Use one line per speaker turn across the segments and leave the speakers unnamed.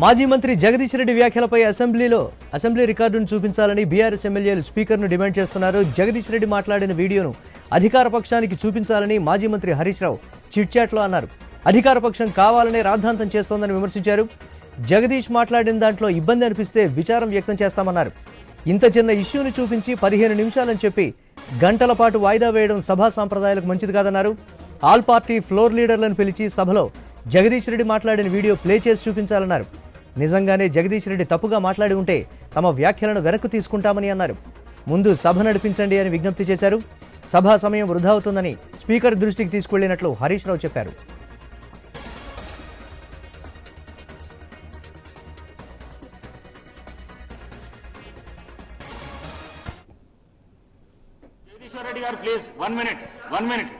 మాజీ మంత్రి జగదీష్ రెడ్డి వ్యాఖ్యలపై అసెంబ్లీ రికార్డును చూపించాలని బీఆర్ఎస్ ఎమ్మెల్యేలు స్పీకర్ను డిమాండ్ చేస్తున్నారు. జగదీష్ రెడ్డి మాట్లాడిన వీడియోను అధికార పక్షానికి చూపించాలని మాజీ మంత్రి హరీష్ రావు చిట్చాట్లో అన్నారు. అధికార పక్షం కావాలనే రాద్ధాంతం చేస్తోందని విమర్శించారు. జగదీష్ మాట్లాడిన దాంట్లో ఇబ్బంది అనిపిస్తే విచారం వ్యక్తం చేస్తామన్నారు. ఇంత చిన్న ఇష్యూని చూపించి 15 నిమిషాలని చెప్పి గంటల పాటు వాయిదా వేయడం సభా సాంప్రదాయాలకు మంచిది కాదన్నారు. ఆల్ పార్టీ ఫ్లోర్ లీడర్లను పిలిచి సభలో జగదీష్ రెడ్డి మాట్లాడిన వీడియో ప్లే చేసి చూపించాలన్నారు. నిజంగానే జగదీష్ రెడ్డి తప్పుగా మాట్లాడి ఉంటే తమ వ్యాఖ్యలను వెనక్కు తీసుకుంటామని అన్నారు. ముందు సభ నడిపించండి అని విజ్ఞప్తి చేశారు. సభా సమయం వృధా అవుతుందని స్పీకర్ దృష్టికి తీసుకెళ్లినట్లు హరీష్ రావు చెప్పారు.
రెడ్డి గారు ప్లీజ్ 1 మినిట్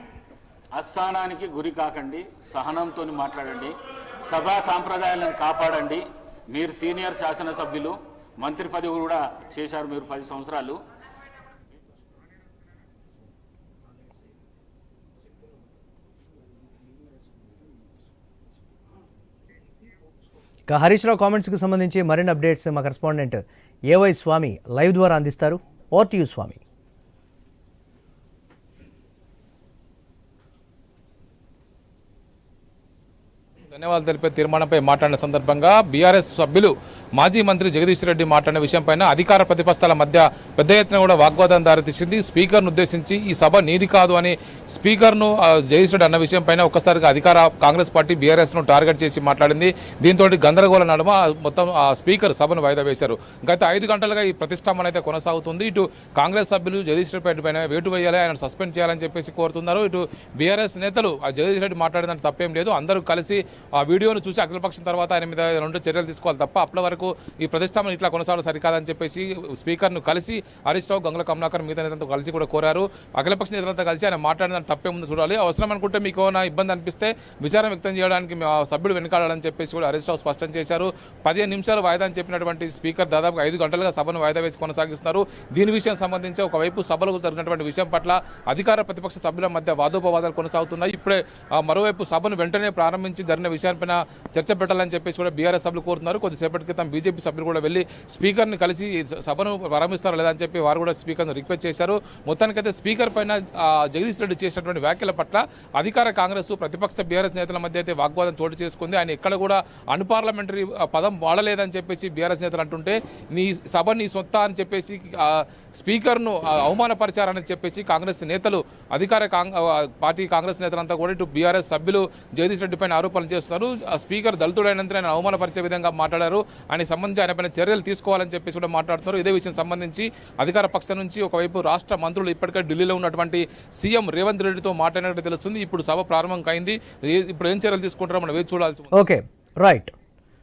అస్థానానికి గురి కాకండి, సహనంతో మాట్లాడండి, సభా సాంప్రదాయాలను కాపాడండి. మీరు సీనియర్ శాసనసభ్యులు, మంత్రి పదవి కూడా చేశారు మీరు 10 సంవత్సరాలు.
హరీష్ రావు కామెంట్స్కి సంబంధించి మరిన్ని అప్డేట్స్ మా కరెస్పాండెంట్ ఏవై స్వామి లైవ్ ద్వారా అందిస్తారు. ఓవర్ టు యు స్వామి.
ధన్యవాదాలు తెలిపే తీర్మానంపై మాట్లాడిన సందర్భంగా బీఆర్ఎస్ సభ్యులు మాజీ మంత్రి జగదీష్ రెడ్డి మాట్లాడిన విషయంపైన అధికార ప్రతిపక్షాల మధ్య పెద్ద ఎత్తున కూడా వాగ్వాదం దారితీసింది. స్పీకర్ను ఉద్దేశించి ఈ సభ నీది కాదు అని స్పీకర్ను జగదీష్ రెడ్డి అన్న విషయంపైన ఒక్కసారిగా అధికార కాంగ్రెస్ పార్టీ బీఆర్ఎస్ను టార్గెట్ చేసి మాట్లాడింది. దీంతో గందరగోళ నడుమ మొత్తం స్పీకర్ సభను వాయిదా వేశారు. గత 5 గంటలుగా ఈ ప్రతిష్టంభన అయితే కొనసాగుతుంది. ఇటు కాంగ్రెస్ సభ్యులు జగదీష్ రెడ్డి పైన వేటు వేయాలి, ఆయన సస్పెండ్ చేయాలని చెప్పేసి కోరుతున్నారు. ఇటు బీఆర్ఎస్ నేతలు జగదీష్ రెడ్డి మాట్లాడినంత తప్పేం లేదు, అందరూ కలిసి ఆ వీడియోను చూసి అఖిలపక్షం తర్వాత ఆయన మీద 2 చర్యలు తీసుకోవాలి తప్ప అప్పటి వరకు ఈ ప్రతిష్టంభన ఇట్లా కొనసాగడం సరికాదని చెప్పేసి స్పీకర్ను కలిసి హరీష్ రావు, గంగుల కమలాకర్ మిగతా నేతలతో కలిసి కూడా కోరారు. అఖిలపక్ష నేతలతో కలిసి ఆయన మాట్లాడిన తప్పే ముందు చూడాలి, అవసరం అనుకుంటే మీకు ఏమైనా ఇబ్బంది అనిపిస్తే విచారం వ్యక్తం చేయడానికి సభ్యులు వెనుకాడాలని చెప్పేసి కూడా హరీష్ రావు స్పష్టం చేశారు. 15 నిమిషాలు వాయిదా అని చెప్పినటువంటి స్పీకర్ దాదాపు 5 గంటలుగా సభను వాయిదా వేసి కొనసాగిస్తున్నారు. దీని విషయం సంబంధించి ఒకవైపు సభలో జరిగినటువంటి విషయం పట్ల అధికార ప్రతిపక్ష సభ్యుల మధ్య వాదోపవాదాలు కొనసాగుతున్నాయి. ఇప్పుడే మరోవైపు సభను వెంటనే ప్రారంభించి జరిగిన విషయాలపైన చర్చ పెట్టాలని చెప్పేసి కూడా బీఆర్ఎస్ సభ్యులు కోరుతున్నారు. కొద్దిసేపటి క్రితం బీజేపీ సభ్యులు కూడా వెళ్లి స్పీకర్ని కలిసి సభను ప్రారంభిస్తారో లేదని చెప్పి వారు కూడా స్పీకర్ను రిక్వెస్ట్ చేశారు. మొత్తానికైతే స్పీకర్ పైన జగదీష్ రెడ్డి చేసినటువంటి వ్యాఖ్యల పట్ల అధికార కాంగ్రెస్ ప్రతిపక్ష బీఆర్ఎస్ నేతల మధ్య అయితే వాగ్వాదం చోటు చేసుకుంది. ఆయన ఎక్కడ కూడా అన్పార్లమెంటరీ పదం వాడలేదని చెప్పేసి బీఆర్ఎస్ నేతలు అంటుంటే నీ సభ నీ సొంత అని చెప్పేసి స్పీకర్ను అవమానపరిచారని చెప్పేసి కాంగ్రెస్ నేతలు అధికార పార్టీ కాంగ్రెస్ నేతలంతా కూడా ఇటు బీఆర్ఎస్ సభ్యులు జగదీష్ రెడ్డి పైన ఆరోపణలు చేస్తున్నారు. స్పీకర్ దళితుడైనంత ఆయన అవమానపరిచే విధంగా మాట్లాడారు, ఆయనకు సంబంధించి ఆయన పైన చర్యలు తీసుకోవాలని చెప్పేసి కూడా మాట్లాడుతున్నారు. ఇదే విషయం సంబంధించి అధికార పక్షం నుంచి ఒకవైపు రాష్ట్ర మంత్రులు ఇప్పటికే ఢిల్లీలో ఉన్నటువంటి సీఎం రేవంత్ రెడ్డితో మాట్లాడినట్టు తెలుస్తుంది. ఇప్పుడు సభ ప్రారంభం అయింది, ఇప్పుడు ఏం చర్యలు తీసుకుంటారో మనం వేచి చూడాల్సి.
Okay, right.